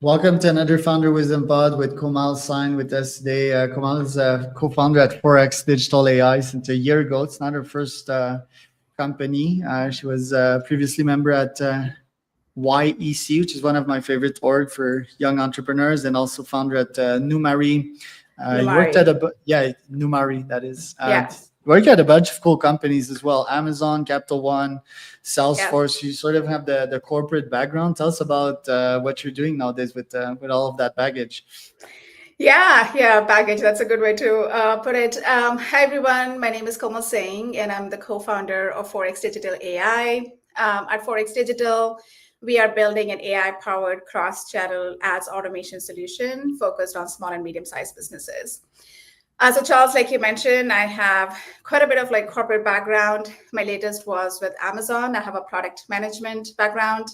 Welcome to another Founder Wisdom Pod with Komal Singh with us today. Komal is a co-founder at 4XDigital AI since a year ago. It's not her first company. She was previously member at YEC, which is one of my favorite org for young entrepreneurs, and also founder at Numari. You worked at Numari. Numari, that is. Yeah. You worked at a bunch of cool companies as well: Amazon, Capital One, Yeah. Salesforce. You sort of have the corporate background. Tell us about what you're doing nowadays with all of that baggage. Yeah. Baggage. That's a good way to put it. Hi, everyone. My name is Komal Singh, and I'm the co-founder of 4XDigital AI. At 4XDigital, we are building an AI-powered cross-channel ads automation solution focused on small and medium-sized businesses. So Charles, like you mentioned, I have quite a bit of corporate background. My latest was with Amazon. I have a product management background.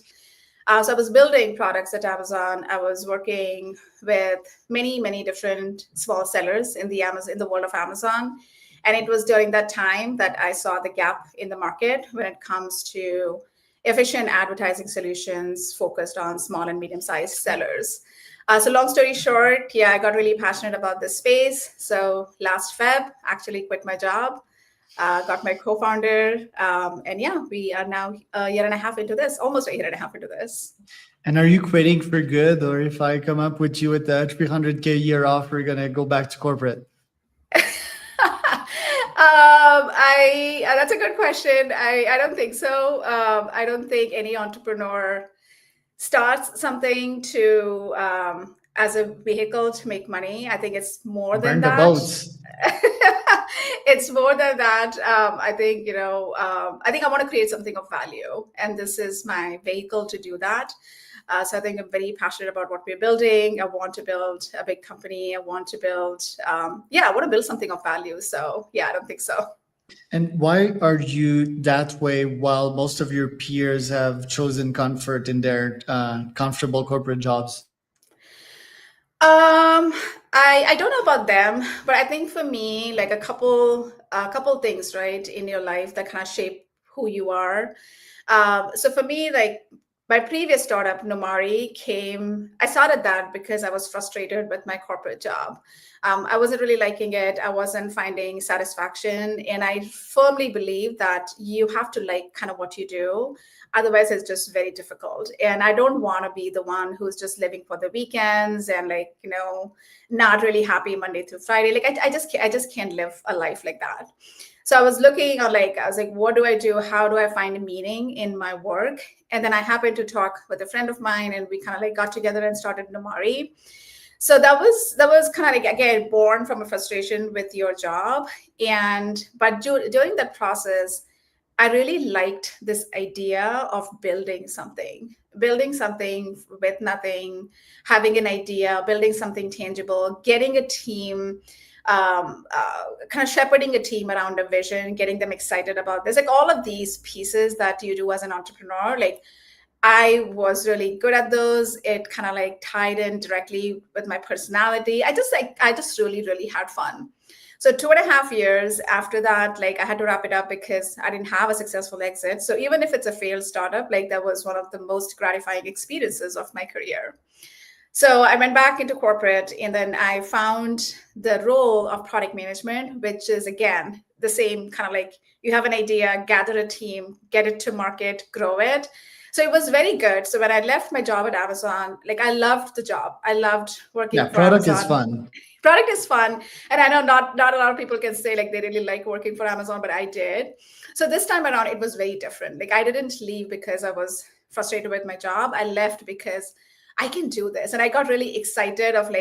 So I was building products at Amazon. I was working with many different small sellers in the world of Amazon. And it was during that time that I saw the gap in the market when it comes to efficient advertising solutions focused on small and medium-sized sellers. So long story short, yeah, I got really passionate about this space. So last Feb, actually quit my job, got my co-founder, and yeah, we are now a year and a half into this, almost a year and a half into this. And are you quitting for good, or if I come up with you with the 300K a year offer, you're gonna go back to corporate? That's a good question. I don't think so. I don't think any entrepreneur starts something to as a vehicle to make money. I think it's more than Burn the that. boats. It's more than that. I think I want to create something of value, and this is my vehicle to do that. So I think I'm very passionate about what we're building. I want to build a big company. I want to build, I want to build something of value. So yeah, I don't think so. And why are you that way while most of your peers have chosen comfort in their comfortable corporate jobs? I don't know about them, but I think for me, like a couple things, right, in your life that kind of shape who you are. So for me, like my previous startup, Numari, I started that because I was frustrated with my corporate job. I wasn't really liking it. I wasn't finding satisfaction. And I firmly believe that you have to like kind of what you do. Otherwise, it's just very difficult. And I don't want to be the one who's just living for the weekends and not really happy Monday through Friday. Like I just can't live a life like that. So I was looking on I was like, what do I do? How do I find meaning in my work? And then I happened to talk with a friend of mine, and we kind of got together and started Numari. So that was kind of again born from a frustration with your job. But during that process, I really liked this idea of building something with nothing, having an idea, building something tangible, getting a team, kind of shepherding a team around a vision, getting them excited about this, like all of these pieces that you do as an entrepreneur. Like I was really good at those. It kind of tied in directly with my personality. I just really had fun. So 2.5 years after that, I had to wrap it up because I didn't have a successful exit. So even if it's a failed startup, that was one of the most gratifying experiences of my career. So I went back into corporate, and then I found the role of product management, which is, again, the same kind of you have an idea, gather a team, get it to market, grow it. So it was very good. So when I left my job at Amazon, I loved the job. I loved working for product Amazon. Is fun. Product is fun. And I know not a lot of people can say they really like working for Amazon, but I did. So this time around, it was very different. I didn't leave because I was frustrated with my job. I left because I can do this. And I got really excited of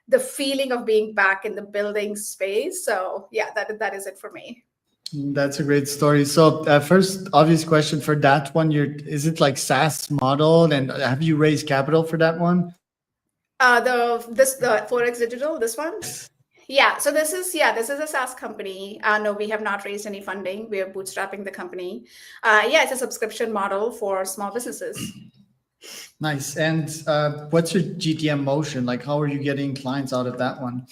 the feeling of being back in the building space. So yeah, that is it for me. That's a great story. So first obvious question for that one, is it SaaS model, and have you raised capital for that one? The 4XDigital, this one? Yeah. So this is a SaaS company. No, we have not raised any funding. We are bootstrapping the company. It's a subscription model for small businesses. Nice. And what's your GTM motion? How are you getting clients out of that one?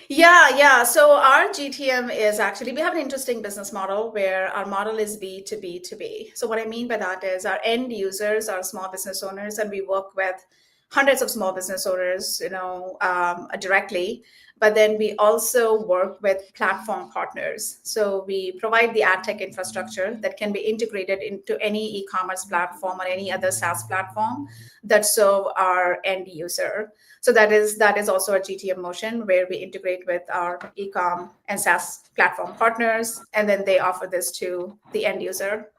Yeah. So our GTM is actually, we have an interesting business model where our model is B2B2B. So what I mean by that is our end users are small business owners, and we work with hundreds of small business owners, directly. But then we also work with platform partners. So we provide the ad tech infrastructure that can be integrated into any e-commerce platform or any other SaaS platform that serve our end user. So that is also a GTM motion where we integrate with our e-com and SaaS platform partners, and then they offer this to the end user.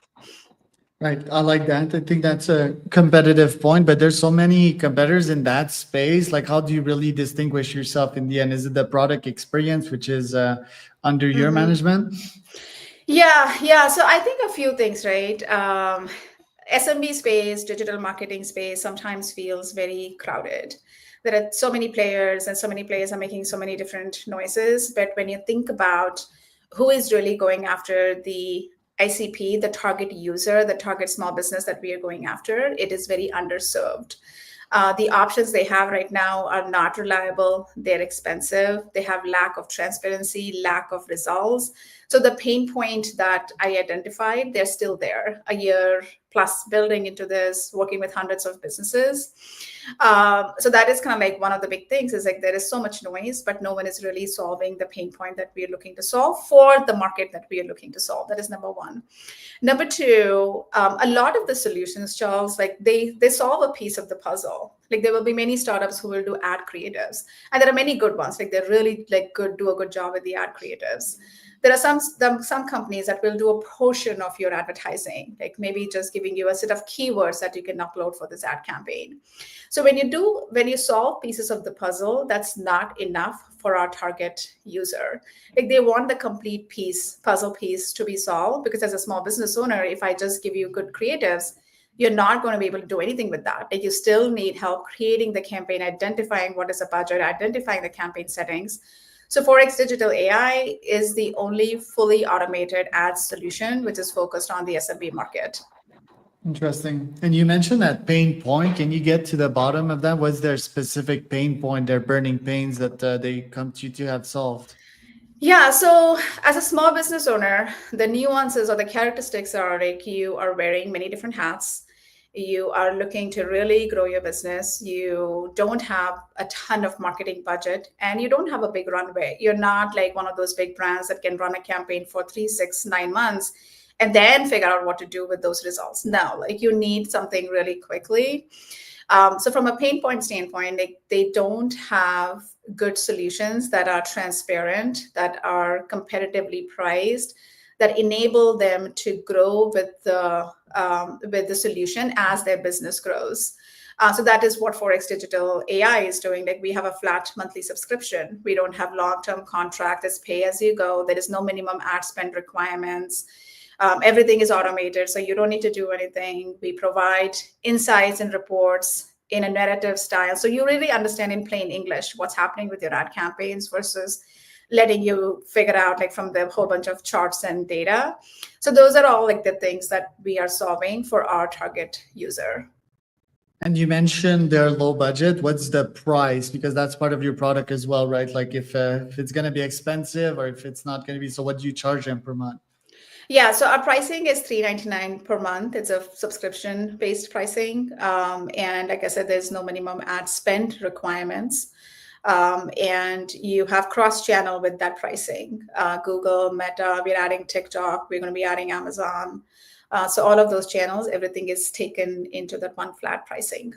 Right. I like that. I think that's a competitive point, but there's so many competitors in that space. Like, how do you really distinguish yourself in the end? Is it the product experience, which is under your management? Yeah. So I think a few things, right? SMB space, digital marketing space sometimes feels very crowded. There are so many players, and so many players are making so many different noises. But when you think about who is really going after the ICP, the target user, the target small business that we are going after, it is very underserved. The options they have right now are not reliable. They're expensive. They have lack of transparency, lack of results. So the pain point that I identified, they're still there. A year plus building into this, working with hundreds of businesses. So that is kind of like one of the big things is like there is so much noise, but no one is really solving the pain point that we are looking to solve for the market that we are looking to solve. That is number one. Number two, a lot of the solutions, Charles, like they solve a piece of the puzzle. Like there will be many startups who will do ad creatives, and there are many good ones. Like they're really like do a good job with the ad creatives. There are some companies that will do a portion of your advertising, like maybe just giving you a set of keywords that you can upload for this ad campaign. So when you solve pieces of the puzzle, that's not enough for our target user. Like they want the complete puzzle piece to be solved, because as a small business owner, if I just give you good creatives, you're not going to be able to do anything with that. Like you still need help creating the campaign, identifying what is a budget, identifying the campaign settings. So 4XDigital AI is the only fully automated ad solution which is focused on the SMB market. Interesting. And you mentioned that pain point. Can you get to the bottom of that? What's their specific pain point, their burning pains that they come to you to have solved? Yeah, so as a small business owner, the nuances or the characteristics are like you are wearing many different hats. You are looking to really grow your business. You don't have a ton of marketing budget, and you don't have a big runway. You're not like one of those big brands that can run a campaign for 3, 6, 9 months and then figure out what to do with those results. No, like you need something really quickly. So from a pain point standpoint, they don't have good solutions that are transparent, that are competitively priced, that enable them to grow with the solution as their business grows. So that is what 4XDigital AI is doing. Like we have a flat monthly subscription. We don't have long-term contract. It's pay as you go. There is no minimum ad spend requirements. Everything is automated, so you don't need to do anything. We provide insights and reports in a narrative style, so you really understand in plain English what's happening with your ad campaigns versus letting you figure out like from the whole bunch of charts and data. So those are all like the things that we are solving for our target user. And you mentioned they're low budget. What's the price? Because that's part of your product as well, right? Like if it's going to be expensive or if it's not going to be. So what do you charge them per month? Yeah, so our pricing is $3.99 per month. It's a subscription-based pricing. And like I said, there's no minimum ad spend requirements. And you have cross-channel with that pricing. Google, Meta, we're adding TikTok, we're going to be adding Amazon. So all of those channels, everything is taken into that one flat pricing.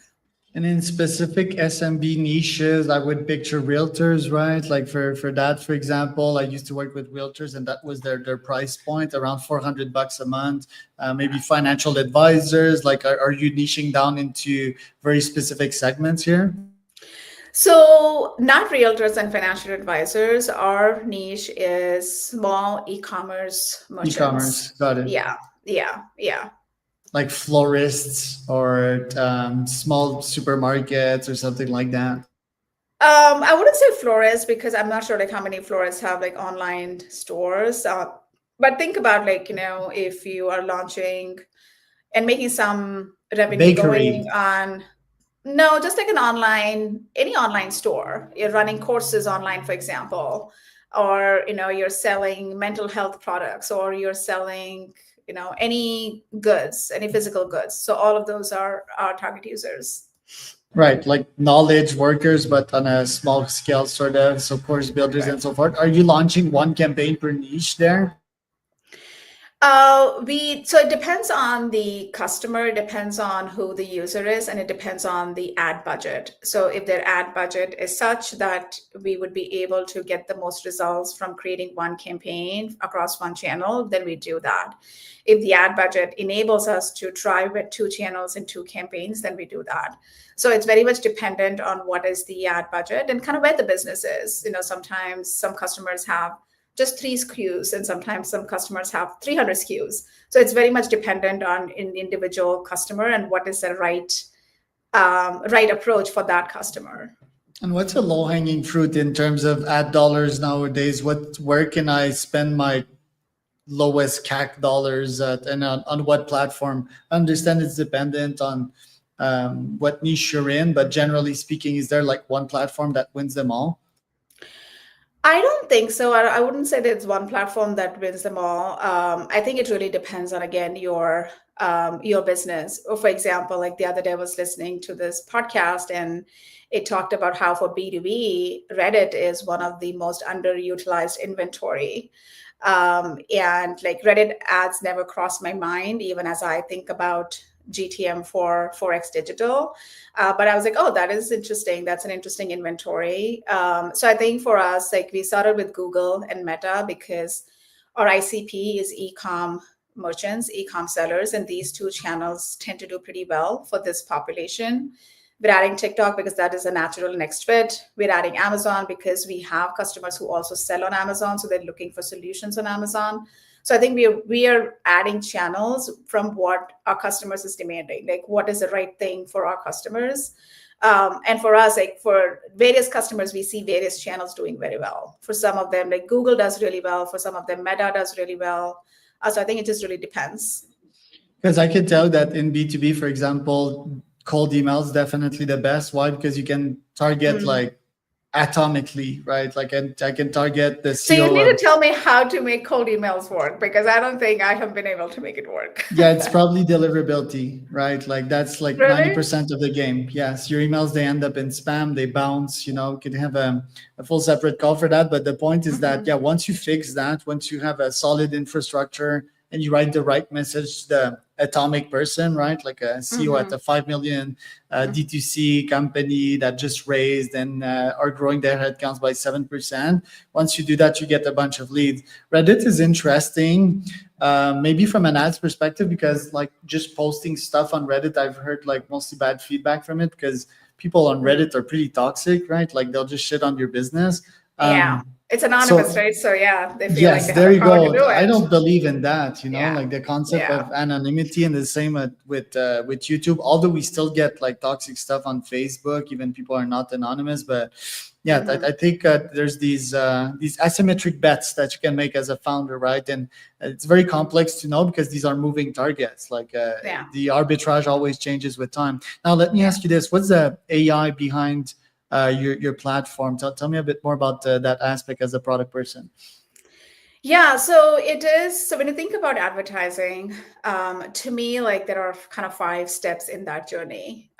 And in specific SMB niches, I would picture realtors, right? Like for that, for example, I used to work with realtors, and that was their price point, around $400 a month. Maybe financial advisors. Like, are you niching down into very specific segments here? So not realtors and financial advisors. Our niche is small e-commerce merchants. E-commerce, got it. Yeah. Like florists or small supermarkets or something like that. I wouldn't say florists because I'm not sure like how many florists have like online stores. But think about like, if you are launching and making some revenue Bakery. going on. No, just like any online store. You're running courses online, for example, or, you're selling mental health products, or you're selling, any goods, any physical goods. So all of those are our target users. Right, like knowledge workers, but on a small scale, sort of. So course builders Right. and so forth. Are you launching one campaign per niche there? So it depends on the customer, it depends on who the user is, and it depends on the ad budget. So if their ad budget is such that we would be able to get the most results from creating one campaign across one channel, then we do that. If the ad budget enables us to try with two channels and two campaigns, then we do that. So it's very much dependent on what is the ad budget and kind of where the business is. Sometimes some customers have just 3 SKUs, and sometimes some customers have 300 SKUs. So it's very much dependent on an individual customer and what is the right approach for that customer. And what's a low hanging fruit in terms of ad dollars nowadays? Where can I spend my lowest CAC dollars at, and on what platform? I understand it's dependent on what niche you're in, but generally speaking, is there like one platform that wins them all? I don't think so. I wouldn't say there's one platform that wins them all. I think it really depends on, again, your business. Or for example, like the other day I was listening to this podcast and it talked about how for B2B, Reddit is one of the most underutilized inventory. And like Reddit ads never crossed my mind, even as I think about GTM for 4XDigital. But I was like, oh, that is interesting. That's an interesting inventory. So I think for us, like we started with Google and Meta because our ICP is e-com merchants, e-com sellers, and these two channels tend to do pretty well for this population. We're adding TikTok because that is a natural next fit. We're adding Amazon because we have customers who also sell on Amazon, so they're looking for solutions on Amazon. So I think we are adding channels from what our customers is demanding, like what is the right thing for our customers. And for us, like for various customers, we see various channels doing very well. For some of them, like Google does really well. For some of them, Meta does really well. So I think it just really depends. Because I can tell that in B2B, for example, cold email is definitely the best. Why? Because you can target like atomically, right? Like I can target the So you CEO need to of, tell me how to make cold emails work because I don't think I have been able to make it work. yeah, it's probably deliverability, right? Like that's like Really? 90% of the game. Yes, your emails, they end up in spam, they bounce, could have a full separate call for that. But the point is that, yeah, once you fix that, once you have a solid infrastructure and you write the right message to the atomic person, right? Like a CEO at a 5 million D2C company that just raised and are growing their headcounts by 7%. Once you do that, you get a bunch of leads. Reddit is interesting, maybe from an ads perspective, because like just posting stuff on Reddit, I've heard like mostly bad feedback from it because people on Reddit are pretty toxic, right? Like they'll just shit on your business. Yeah. It's anonymous, So right? So yeah, they feel like yes, they have there the you power to go. do I it. don't believe in that, Yeah. like the concept Yeah. of anonymity, and the same with YouTube. Although we still get like toxic stuff on Facebook, even people are not anonymous. But yeah, I think there's these asymmetric bets that you can make as a founder, right? And it's very complex to know because these are moving targets. Like Yeah. the arbitrage always changes with time. Now, let me ask you this: what's the AI behind your platform? Tell me a bit more about that aspect as a product person. Yeah, so it is. So when you think about advertising, to me, like there are kind of 5 steps in that journey.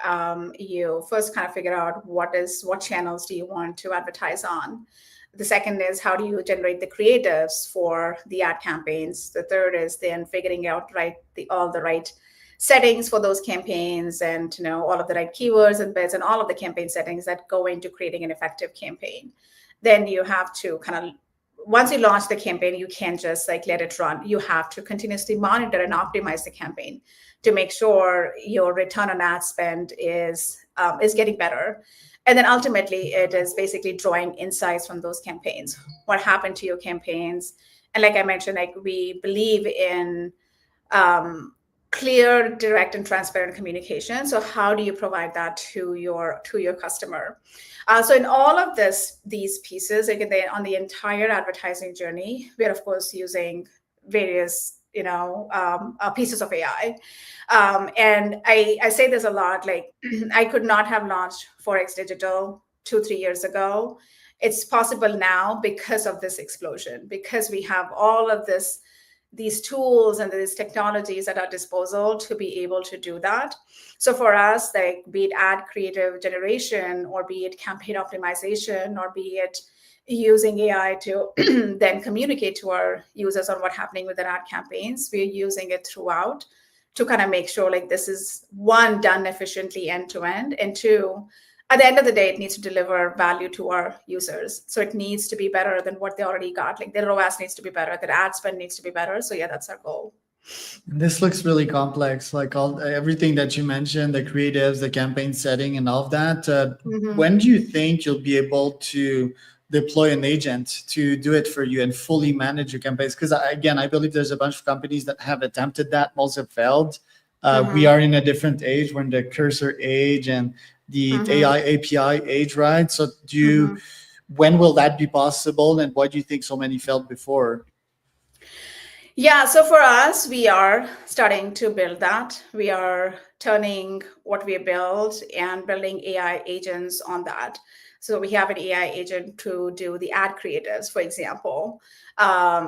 You first kind of figure out what channels do you want to advertise on. The second is how do you generate the creatives for the ad campaigns. The third is then figuring out all the right settings for those campaigns and all of the right keywords and bids and all of the campaign settings that go into creating an effective campaign. Then you have to kind of, once you launch the campaign, you can't just like let it run. You have to continuously monitor and optimize the campaign to make sure your return on ad spend is getting better. And then ultimately, it is basically drawing insights from those campaigns. What happened to your campaigns? And like I mentioned, like we believe in clear, direct, and transparent communication. So how do you provide that to your customer? So in all of these pieces, again, on the entire advertising journey, we're of course using various pieces of AI. And I say this a lot, like I could not have launched 4XDigital 2-3 years ago. It's possible now because of this explosion, because we have all of this these tools and these technologies at our disposal to be able to do that. So for us, like be it ad creative generation, or be it campaign optimization, or be it using AI to then communicate to our users on what's happening with their ad campaigns, we're using it throughout to kind of make sure like this is, one, done efficiently end to end, and two, at the end of the day, it needs to deliver value to our users. So it needs to be better than what they already got. Like their ROAS needs to be better, their ad spend needs to be better. So yeah, that's our goal. This looks really complex, like everything that you mentioned, the creatives, the campaign setting, and all of that. When do you think you'll be able to deploy an agent to do it for you and fully manage your campaigns? Because again, I believe there's a bunch of companies that have attempted that, most have failed. We are in a different age. We're in the cursor age and the AI API age, right? So when will that be possible, and why do you think so many failed before? Yeah, so for us, we are starting to build that. We are turning what we build and building AI agents on that. So we have an AI agent to do the ad creatives, for example.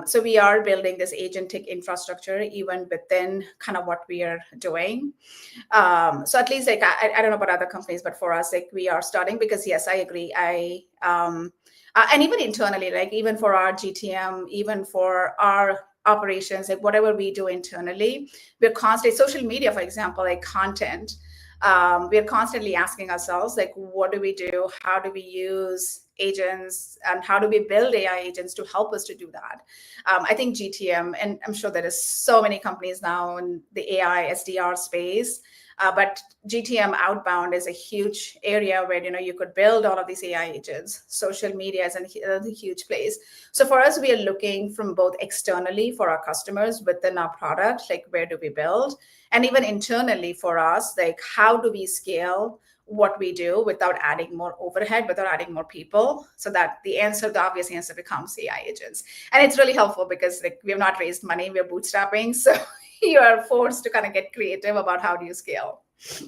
So we are building this agentic infrastructure even within kind of what we are doing. So at least like I don't know about other companies, but for us, like we are starting, because yes, I agree. And even internally, like even for our GTM, even for our operations, like whatever we do internally, we're constantly, social media, for example, like content, we're constantly asking ourselves, like, what do we do? How do we use agents, and how do we build AI agents to help us to do that? I think GTM, and I'm sure there is so many companies now in the AI SDR space, but GTM outbound is a huge area where you could build all of these AI agents. Social media is a huge place. So for us, we are looking from both externally for our customers within our product, like where do we build, and even internally for us, like how do we scale what we do without adding more overhead, without adding more people, so that the obvious answer becomes AI agents. And it's really helpful because like we have not raised money, we're bootstrapping, so you are forced to kind of get creative about how do you scale.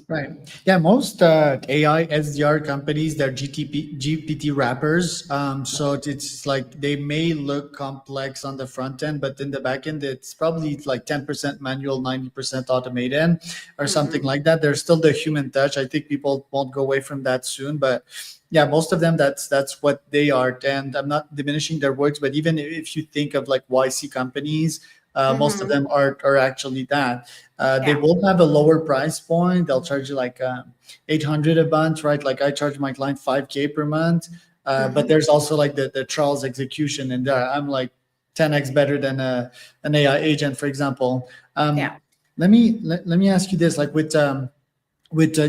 Right. Yeah. Most AI SDR companies, they're GPT wrappers. So it's like they may look complex on the front end, but in the back end, it's probably like 10% manual, 90% automated, or something like that. There's still the human touch. I think people won't go away from that soon, but yeah, most of them, that's what they are. And I'm not diminishing their works, but even if you think of like YC companies, most of them are actually that. They will have a lower price point. They'll charge you like 800 a month, right? Like I charge my client 5K per month. But there's also like the trials execution, and I'm like 10x better than an AI agent, for example. Let me ask you this: like with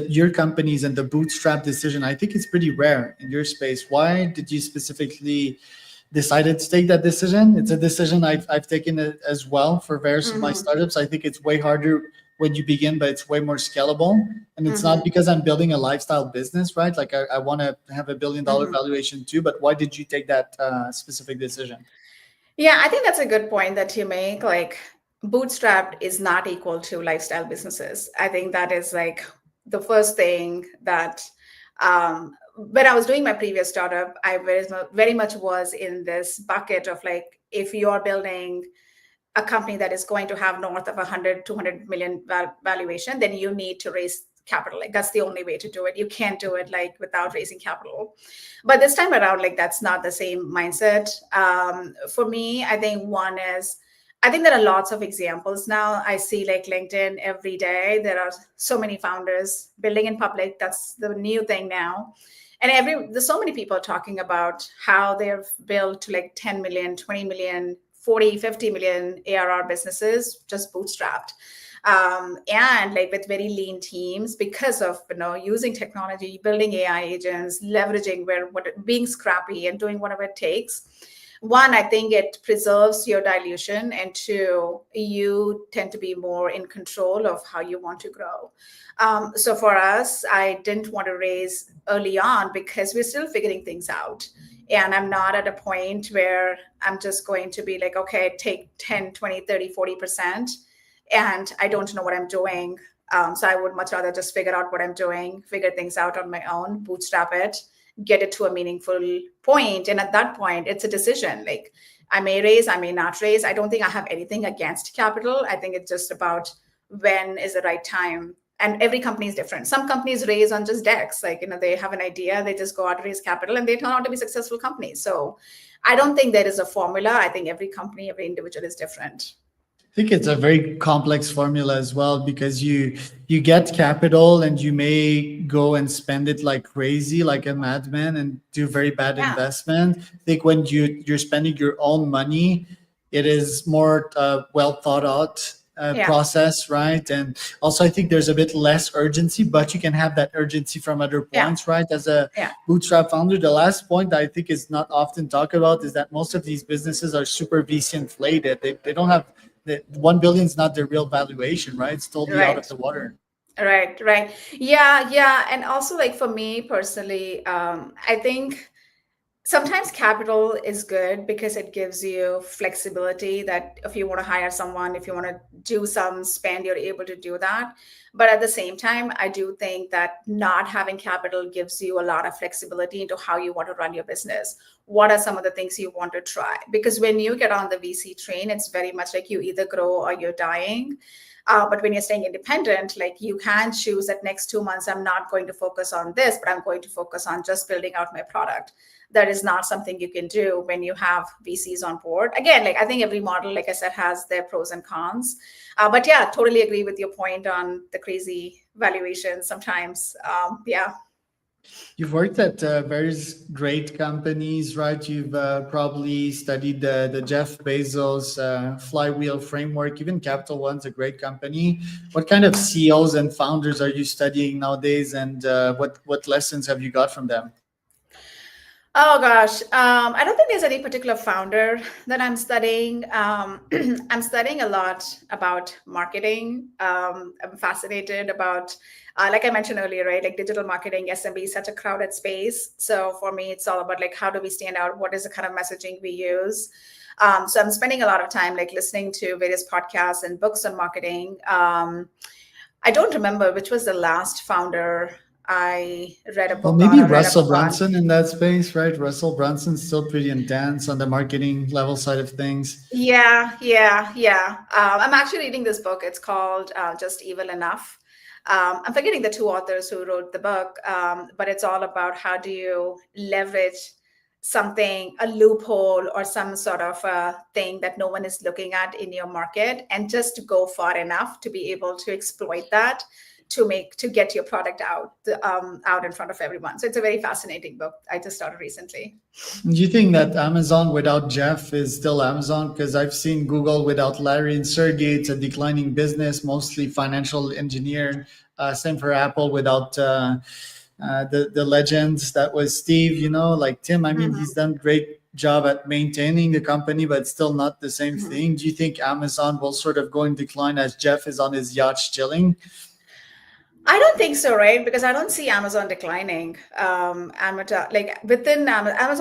your companies and the bootstrap decision, I think it's pretty rare in your space. Why did you specifically decided to take that decision? It's a decision I've taken it as well for various of my startups. I think it's way harder when you begin, but it's way more scalable. And it's not because I'm building a lifestyle business, right? Like I want to have $1 billion valuation too, but why did you take that specific decision? Yeah, I think that's a good point that you make. Like bootstrapped is not equal to lifestyle businesses. I think that is like the first thing that when I was doing my previous startup, I very much was in this bucket of like, if you're building a company that is going to have north of 100, 200 million valuation, then you need to raise capital. Like that's the only way to do it. You can't do it like without raising capital. But this time around, like that's not the same mindset. For me, I think one is, I think there are lots of examples now. I see like LinkedIn every day. There are so many founders building in public. That's the new thing now. And there's so many people talking about how they've built to like 10 million, 20 million, 40, 50 million ARR businesses just bootstrapped. And like with very lean teams because of using technology, building AI agents, leveraging being scrappy and doing whatever it takes. One, I think it preserves your dilution, and two, you tend to be more in control of how you want to grow. So for us, I didn't want to raise early on because we're still figuring things out. And I'm not at a point where I'm just going to be like, okay, take 10, 20, 30, 40%. And I don't know what I'm doing. So I would much rather just figure out what I'm doing, figure things out on my own, bootstrap it, get it to a meaningful point. And at that point, it's a decision. Like, I may raise, I may not raise. I don't think I have anything against capital. I think it's just about when is the right time. And every company is different. Some companies raise on just decks, like, they have an idea, they just go out and raise capital, and they turn out to be successful companies. So I don't think there is a formula. I think every company, every individual is different. I think it's a very complex formula as well, because you get capital and you may go and spend it like crazy, like a madman, and do very bad investment. I think when you're spending your own money, it is more well thought out process, right? And also I think there's a bit less urgency, but you can have that urgency from other points, right? As a bootstrap founder, the last point that I think is not often talked about is that most of these businesses are super VC inflated. They don't have the 1 billion is not their real valuation, right? It's totally out of the water. Right. Yeah. And also, like, for me personally, I think sometimes capital is good because it gives you flexibility, that if you want to hire someone, if you want to do some spend, you're able to do that. But at the same time, I do think that not having capital gives you a lot of flexibility into how you want to run your business. What are some of the things you want to try? Because when you get on the VC train, it's very much like you either grow or you're dying. But when you're staying independent, like, you can choose that next 2 months, I'm not going to focus on this, but I'm going to focus on just building out my product. That is not something you can do when you have VCs on board. Again, like, I think every model, like I said, has their pros and cons. But yeah, totally agree with your point on the crazy valuations sometimes. You've worked at various great companies, right? You've probably studied the Jeff Bezos flywheel framework. Even Capital One's a great company. What kind of CEOs and founders are you studying nowadays, and what lessons have you got from them? Oh gosh, I don't think there's any particular founder that I'm studying. I'm studying a lot about marketing. I'm fascinated about, like I mentioned earlier, right? Like, digital marketing, SMB is such a crowded space. So for me, it's all about, like, how do we stand out? What is the kind of messaging we use? So I'm spending a lot of time, like, listening to various podcasts and books on marketing. I don't remember which was the last founder I read a book Well, maybe on. Russell Brunson in that space, right? Russell Brunson's still pretty intense on the marketing level side of things. Yeah. I'm actually reading this book. It's called Just Evil Enough. I'm forgetting the two authors who wrote the book, but it's all about how do you leverage something, a loophole or some sort of thing that no one is looking at in your market, and just go far enough to be able to exploit that to get your product out in front of everyone. So it's a very fascinating book. I just started recently. Do you think that Amazon without Jeff is still Amazon? Because I've seen Google without Larry and Sergey, it's a declining business, mostly financial engineer. Same for Apple without the legends that was Steve, like Tim. I mean, he's done great job at maintaining the company, but still not the same thing. Do you think Amazon will sort of go in decline as Jeff is on his yacht chilling? I don't think so, right? Because I don't see Amazon declining. Amazon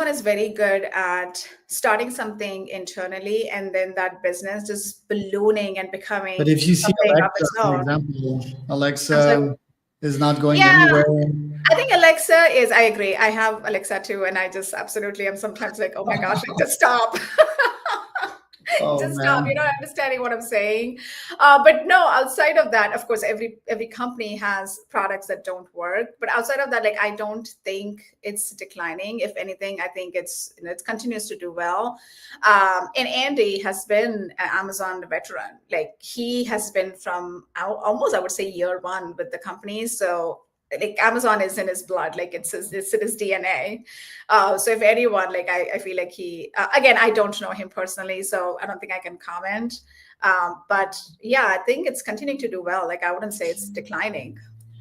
is very good at starting something internally, and then that business just ballooning and becoming. But if you see Alexa, for example, Alexa is not going anywhere. I think Alexa is. I agree. I have Alexa too, and I just absolutely am sometimes like, oh my gosh, like, just stop. Stop. You're not understanding what I'm saying. But no, outside of that, of course, every company has products that don't work. But outside of that, like, I don't think it's declining. If anything, I think it continues to do well. And Andy has been an Amazon veteran. Like, he has been from almost, I would say, year one with the company. So, like, Amazon is in his blood, like, it's in his DNA. So if anyone, like, I feel like he, again, I don't know him personally, so I don't think I can comment. But yeah, I think it's continuing to do well. Like, I wouldn't say it's declining.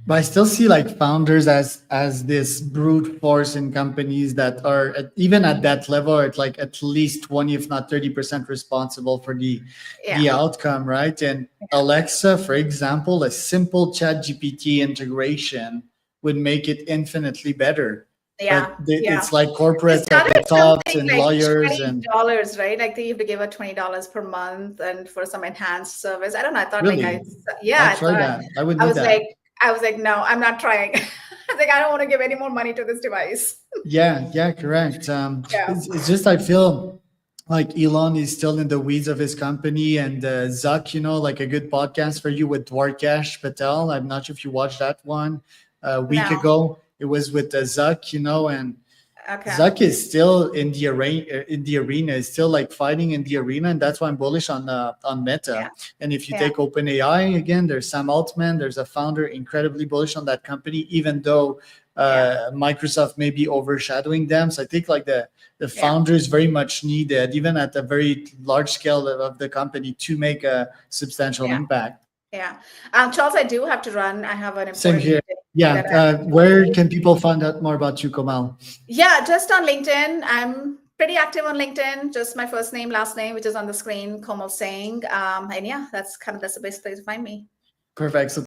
But I still see, like, founders as this brute force in companies that are even at that level are at least 20, if not 30% responsible for the outcome, right? And Alexa, for example, a simple ChatGPT integration would make it infinitely better. Yeah, but it's like corporate at the top and like lawyers and $20, right? Like, they have to give her $20 per month and for some enhanced service. I don't know. I thought really? I'll try that. I would need that. I was like, no, I'm not trying. Like, I don't want to give any more money to this device. Yeah, correct. It's just, I feel like Elon is still in the weeds of his company, and Zuck, like a good podcast for you with Dwarkesh Patel. I'm not sure if you watched that one a week No. ago. It was with Zuck, and Okay. Zuck is still in the arena. Is still like fighting in the arena, and that's why I'm bullish on Meta. Yeah. And if you Yeah. take OpenAI again, there's Sam Altman. There's a founder, incredibly bullish on that company, even though Microsoft may be overshadowing them. So I think like the founders very much needed, even at a very large scale of the company, to make a substantial impact. Yeah. Charles, I do have to run. I have an Same important here. meeting Yeah. that I have to Where join. can people find out more about you, Komal? Yeah, just on LinkedIn. I'm pretty active on LinkedIn. Just my first name, last name, which is on the screen, Komal Singh. And yeah, that's the best place to find me. Perfect. So